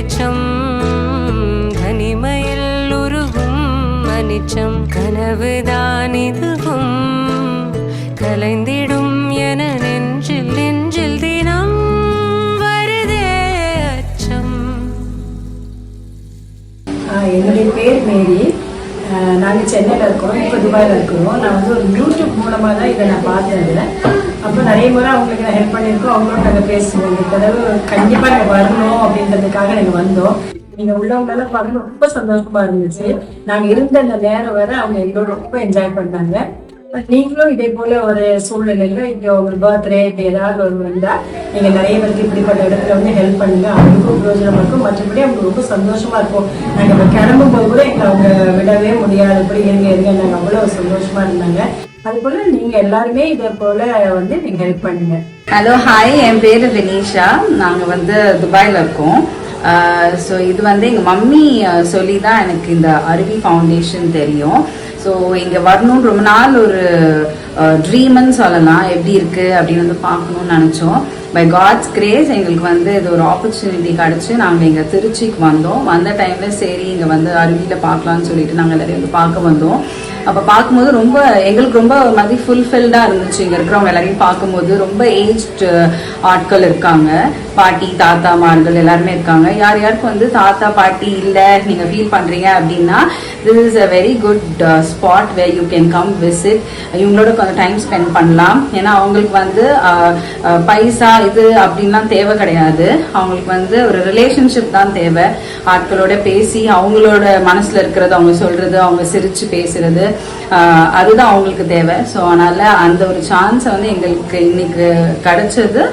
வெளிச்சம் தனிமையில் உருகும் மனிச்சம் கனவுதான் இதுவும் கலைந்திடும் என நெஞ்சில் நெஞ்சில் தினம் வருதே அச்சம். என்னுடைய பேர் மேரி. நாங்கள் சென்னையில் இருக்கோம், இப்போ துபாயில் இருக்கிறோம். நான் வந்து ஒரு யூடியூப் மூலமாக தான் இதை நான் பார்த்தேன். அப்போ நிறைய முறை அவங்களுக்கு நான் ஹெல்ப் பண்ணியிருக்கோம். அவங்களோட நாங்கள் பேசுவோம். இந்த தடவை கண்டிப்பாக நாங்கள் வரணும் அப்படின்றதுக்காக நாங்கள் வந்தோம். நீங்கள் உள்ளவங்களெல்லாம் பார்க்க ரொம்ப சந்தோஷமாக இருந்துச்சு. நாங்கள் இருந்த அந்த நேரம் வரை அவங்க எங்களோட ரொம்ப என்ஜாய் பண்ணாங்க. நீங்களும் இதே போல ஒரு சூழ்நிலையில இங்கே ஒரு பர்த்டே இப்படி ஏதாவது ஒரு வந்தால் நீங்கள் நிறைய பேருக்கு இப்படிப்பட்ட இடத்துல வந்து ஹெல்ப் பண்ணுங்க. அவங்களுக்கும் பிரயோஜனமாக இருக்கும். மற்றபடி அவங்களுக்கு ரொம்ப சந்தோஷமா இருக்கும். நாங்கள் இப்போ கிளம்பும் போது கூட எங்களை அவங்க விடவே முடியாது. இப்படி இருங்க நாங்கள் அவ்வளோ சந்தோஷமா இருந்தாங்க. அது போல நீங்க எல்லாருமே இதே போல வந்து நீங்க ஹெல்ப் பண்ணுங்க. ஹலோ ஹாய், என் பேரு வினிஷா. நாங்க வந்து துபாயில இருக்கோம். ஸோ இது வந்து எங்கள் மம்மி சொல்லி தான் எனக்கு இந்த அருவி ஃபவுண்டேஷன் தெரியும். ஸோ இங்கே வரணும்னு ரொம்ப நாள் ஒரு ட்ரீம்னு சொல்லலாம். எப்படி இருக்குது அப்படின்னு வந்து பார்க்கணுன்னு நினச்சோம். பை காட்ஸ் கிரேஸ் எங்களுக்கு வந்து இது ஒரு ஆப்பர்ச்சுனிட்டி கிடச்சி நாங்கள் இங்கே திருச்சிக்கு வந்தோம். வந்த டைமில் சரி இங்கே வந்து அருவியில் பார்க்கலான்னு சொல்லிட்டு நாங்கள் எல்லாரையும் வந்து பார்க்க வந்தோம். அப்போ பார்க்கும்போது ரொம்ப எங்களுக்கு ரொம்ப மாதிரி ஃபுல்ஃபில்டாக இருந்துச்சு. இங்கே இருக்கிறவங்க எல்லாரையும் பார்க்கும்போது ரொம்ப ஏஜ்டு ஆட்கள் இருக்காங்க. பாட்டி தாத்தாமார்கள் எல்லாருமே இருக்காங்க. யார் யாருக்கும் வந்து தாத்தா பாட்டி இல்லை நீங்கள் ஃபீல் பண்ணுறீங்க அப்படின்னா this is a very good spot where you can come visit. இவங்களோட கொஞ்சம் டைம் ஸ்பெண்ட் பண்ணலாம். ஏன்னா அவங்களுக்கு வந்து பைசா இது அப்படின்லாம் தேவை கிடையாது. அவங்களுக்கு வந்து ஒரு ரிலேஷன்ஷிப் தான் தேவை. ஆட்களோட பேசி அவங்களோட மனசில் இருக்கிறது அவங்க சொல்கிறது, அவங்க சிரித்து பேசுறது, அதுதான் அவங்களுக்கு தேவை. ஸோ அதனால் அந்த ஒரு சான்ஸை வந்து எங்களுக்கு இன்னைக்கு கிடைச்சது.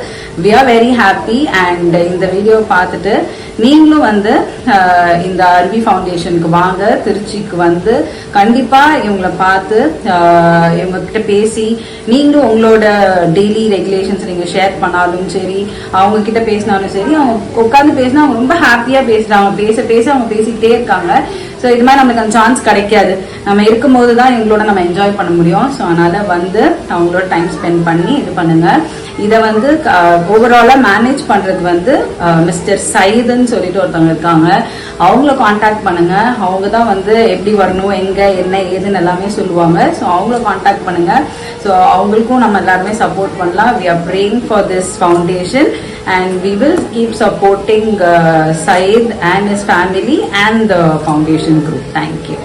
we are very happy. and இந்த வீடியோ பார்த்துட்டு நீங்களும் வந்து இந்த அருவி ஃபவுண்டேஷனுக்கு வாங்க. திருச்சிக்கு வந்து கண்டிப்பாக இவங்களை பார்த்து இவங்ககிட்ட பேசி நீங்களும் உங்களோட டெய்லி ரெகுலேஷன்ஸ் நீங்கள் ஷேர் பண்ணாலும் சரி, அவங்க கிட்ட பேசினாலும் சரி, அவங்க உட்காந்து பேசினா அவங்க ரொம்ப ஹாப்பியாக பேசுகிறாங்க. பேச அவங்க பேசிக்கிட்டே இருக்காங்க. ஸோ இது மாதிரி நம்மளுக்கு அந்த சான்ஸ் கிடைக்காது. நம்ம இருக்கும்போது தான் எங்களோட நம்ம என்ஜாய் பண்ண முடியும். ஸோ அதனால் வந்து அவங்களோட டைம் ஸ்பெண்ட் பண்ணி இது பண்ணுங்கள். இதை வந்து ஓவராலாக மேனேஜ் பண்ணுறது வந்து மிஸ்டர் சயிதுன்னு சொல்லிட்டு ஒருத்தவங்க இருக்காங்க. அவங்கள காண்டாக்ட் பண்ணுங்கள். அவங்க தான் வந்து எப்படி வரணும், எங்கே என்ன ஏதுன்னு எல்லாமே சொல்லுவாங்க. ஸோ அவங்கள காண்டாக்ட் பண்ணுங்கள். ஸோ அவங்களுக்கும் நம்ம எல்லாருமே சப்போர்ட் பண்ணலாம். we are praying for this foundation and we will keep supporting Syed and his family and the foundation group. Thank you.